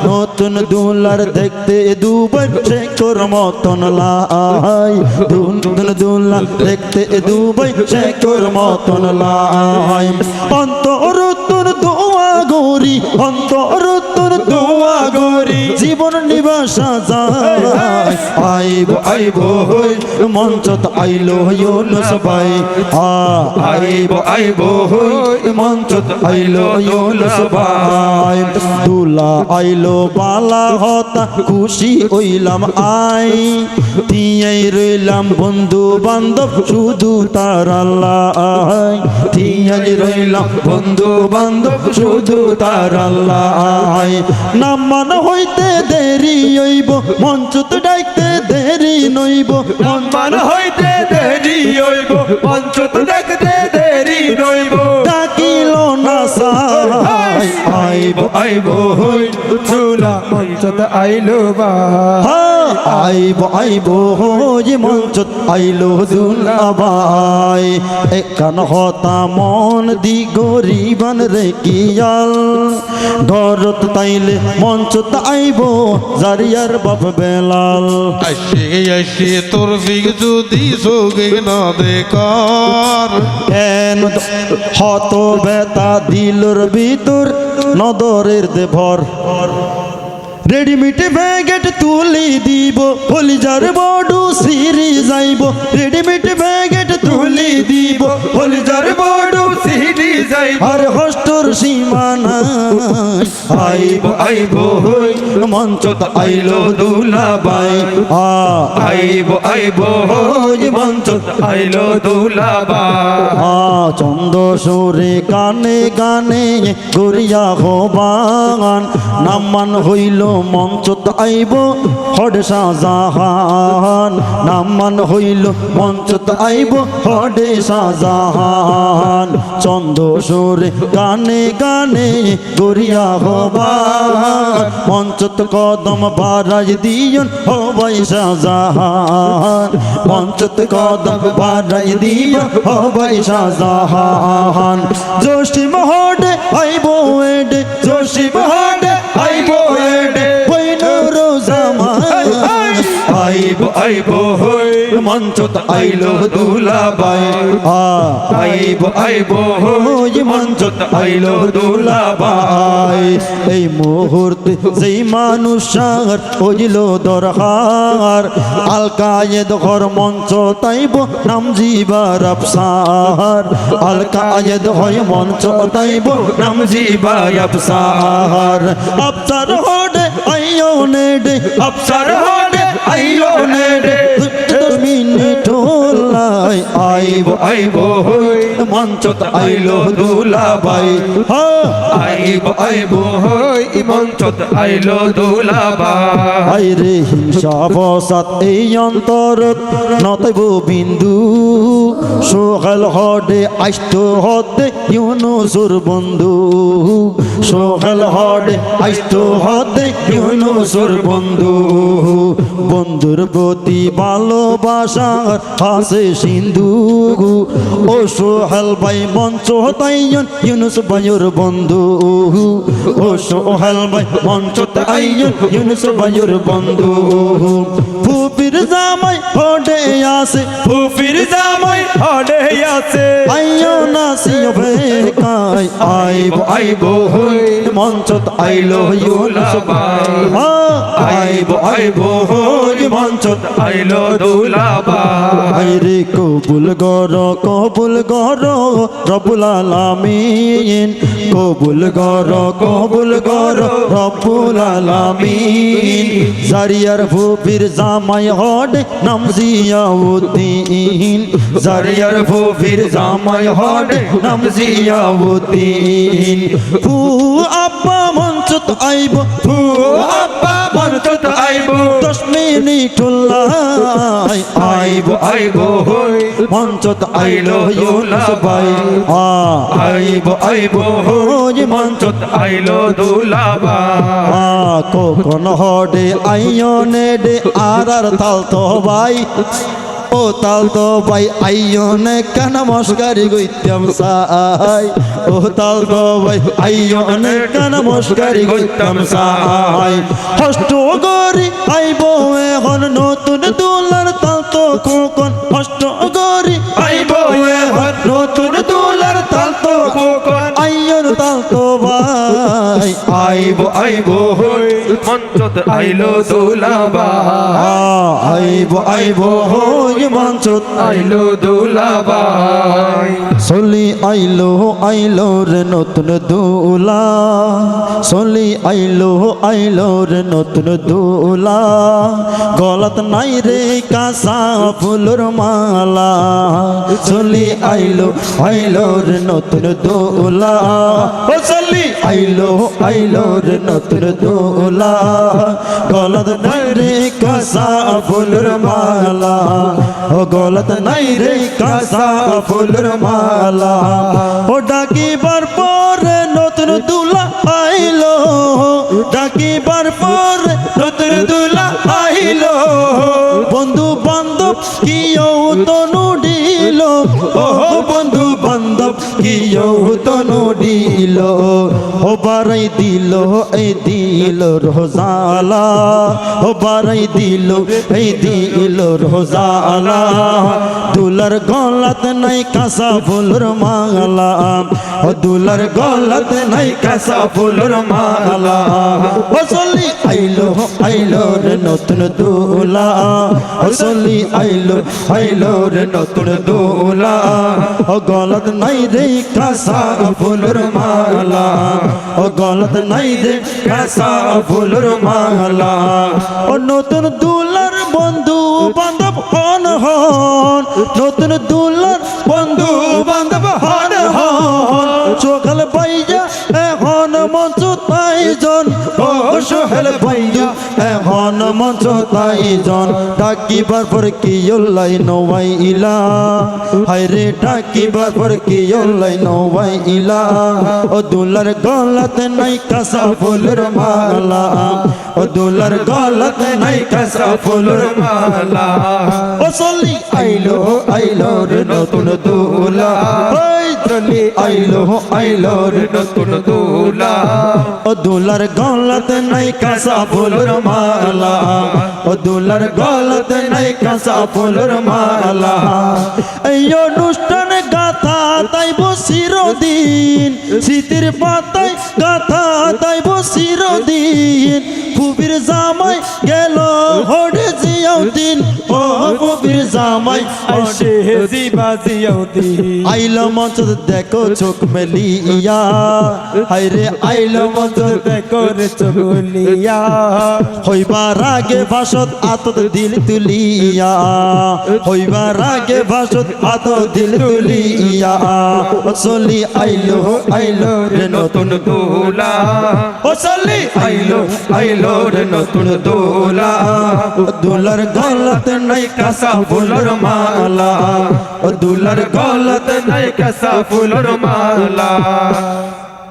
নতুন দুলার দেখতে দুবাই শেখর মতন লাই নতুন দুলার দেখতে দুবাই শেখর মতন লাই অন্তর তোর দোয়া গরি অন্তর তোর দোয়া গরি জীবন নিবাসা যায় আইব আইব হই মঞ্চত আইলো ইউনুস ভাই আইব আইব হই মঞ্চত আইলো ইউনুস ভাই দুলা আইলো বালা হতা খুশি হইলাম আই তিয়াই রইলাম বন্ধু বান্ধব শুধু তার আল্লাহ তিয়াই রইলাম বন্ধু বান্ধব শুধু তার আল্লাহ নাম মান হইতে দেরি হইব মঞ্চত ডাইতে দেরি নইব নাম মান হইতে দেরি হইব মঞ্চত ডাকতে দেরি নইব ডাকিল না সাই আইব আইব হই দুলা মঞ্চত আইলো বা আইব আইব হই মঞ্চত আইলো দুলা ভাই একান হতা মন দি গরিবান রে কিয়াল ঘরত তাইলে মঞ্চত আইব জারিয়ার বাপ বেলাল আসে আসে তোর ফিক যদি সোগে না বেকার এন হত বেতা দিলর ভিতর নদরের দেভর রেডিমেড ব্যাগেট তুলি দিব হলিজার বডু সিরি যাইব রেডিমেড ব্যাগেট তুলি দিব হলিজার বড় সিডি যাইব আর হস্টর সীমানা আইব আইব হই মঞ্চত আইলো দুলা বাই আইব আইব হই মঞ্চত আইলো দুলা বা চন্দ সুরে গানে গানে গরিয়া হবান নামান হইল মঞ্চত আইব হড শাহজাহান নামান হইল মঞ্চত আইব হডে শাহজাহান চন্দ সুরে গানে গানে গরিয়া হবান মঞ্চত কদম বারাজ দিয়ন হবাই শাহজাহান মঞ্চত কদম বারাজ দিয়ন হবাই শাহজাহান জোশি মহডে আইব এডে জোশি মহডে আইব এডে বইনুর জামান আইব আইব হই মঞ্চত আইলো দুলা বাই আইব আইব হই মঞ্চত আইলো দুলা বাই এই মুহূর্তে যেই মানুষ হইল দরকার আল কায়েদ ঘর মঞ্চ তাইব নাম জিবার আফসার আল কায়েদ হয় মঞ্চ তাইব নাম জিবাই আফসার আফসার হডে আইও নেডে আফসার হডে আইলো নেডে 10 মিনিট লাই আইব আইব হই মঞ্চত আইলো দুলা বাই আইব আইব হই মঞ্চত আইলো দুলা বাই আইরে হিংসা ফসাদ এই অন্তরত নতইব বিন্দু সোহেল হডে আইষ্ট হদে ইউনুসুর বন্ধু সোহেল হডে আইষ্ট হদে ইউনুসুর বন্ধু বন্ধুর প্রতি ভালোবাসার হাসে সিন্ধু ও সোহেল ভাই মঞ্চ তাইয়ন ইউনুস ভাইয়ের বন্ধু ও সোহেল ভাই মঞ্চ তাইয়ন ইউনুস ভাইয়ের বন্ধু ফুপির জামাই হডে আসে ফুফির জামাই হডে আছে আইয়ো নাসিও বেকাই আইব আইব হই মঞ্চত আইলো ইউনুস ভাই আইব আইব হই মঞ্চত আইলো দুলা বাই আইরে কবুল গর রব্বুল আলামিন কবুল গর রব্বুল আলামিন জারিয়ার ফুপির জামাই হডে নাম জিয়াউদ্দিন জারিয়ার ফুফির জামাই হডে নাম জিয়াউদ্দিন ফু আব্বা মঞ্চত আইব ফু আব্বা মঞ্চত আইব 10 মিনিট লাই আইব আইব হই মঞ্চত আইলো ইউনুস ভাই আইব আইব হই মঞ্চত আইলো দুলা বাই কোন হডে আইয়নে ডে আর তাল তো ভাই ও তাল তো ভাই আইও নে কেন মস্কারি গইতাম সাই ও তাল তো ভাই আইও নে কেন মস্কারি গইতাম সাই হষ্ট গরি আইব এখন নতুন দুলার তাল তো কোকন হষ্ট গরি আইব এখন নতুন দুলার তাল তো কোকন আইও তাল তো ভাই আইব আইব হই মঞ্চত আইলো দুলাবা আইব হই মঞ্চত আইলো দুলাবাই চলি আইলো রে নতুন দুলা চলি আইলো রে নতুন দুলা গলত নাই রে কাঁচা ফুলর মালা চলি আইলো রে নতুন দুলা ও চলি আইলো রে নতুন দুলা গলত নাই রে কাঁচা ফুলর মালা ও গলত নাই রে কাঁচা ফুলর মালা ও ডাকিবার পরে নতুন দুলা আইলো ডাকিবার পরে নতুন দুলা আইলো বন্ধু বান্ধব কিও তনু দিল ও বন্ধু বান্ধব কিও তনু দিল ও বারাই দিল এই দিল রোজালা ও বারাই দিল এই দিল রোজালা দুলার গলাত নাই কাঁচা ফুলর মালা ও দুলার গলাত নাই কাঁচা ফুলর মালা ও চলি আইলো রে নতুন দুলা ও চলি আইলো রে নতুন দুলা ও গলাত নাই রে কাঁচা ফুলর মালা ও গলাত নাই রে কাঁচা ফুলর মালা ও নতুন দুলার বন্ধু বান্ধব হন নতুন দুলার বন্ধু বান্ধব হন সকাল বাইজা এখন মঞ্চ তাইজন ও সোহেল বাইজা এখন মঞ্চ তাইজন ডাকিবার পর কি ওলাই নওয়াই ইলা হায়রে ডাকিবার পর কি ওলাই নওয়াই ইলা ও দুলার গলাতে নাই কাঁচা ফুলের মালা ও দুলার গলাতে নাই কাঁচা ফুলের মালা ও চলি আইলো রে নতুন দুলা ওই চলি আইলো রে নতুন দুলা ও দুলার গলাতে নাই কাঁচা ফুলের মালা ও দুলার গলাতে নাই কাঁচা ফুলের মালা এই অনুষ্ঠান গাথা তাইব চিরদিন স্মৃতির পাতায় গাথা তাইব চিরদিন কুবির জামাই গেল হরে জিয়াও দিন ও কুবির জামাই আইসে জিবাজিয়াও দি আইলো মঞ্চ দেখো চোখ মেলিয়া হায়রে আইলো মঞ্চ দেখো রে চগুলিয়া হইবার আগে ভাষত আতত দিল তুলিয়া হইবার আগে ভাষত আতত দিল তুলিয়া ও চলি আইলো রে নতুন দুলা ও চলি আইলো রে নতুন দুলা দুলার গলাতে নাই কাঁচা ফুলের মালা দুলার গলাতে নাই কাঁচা ফুলের মালা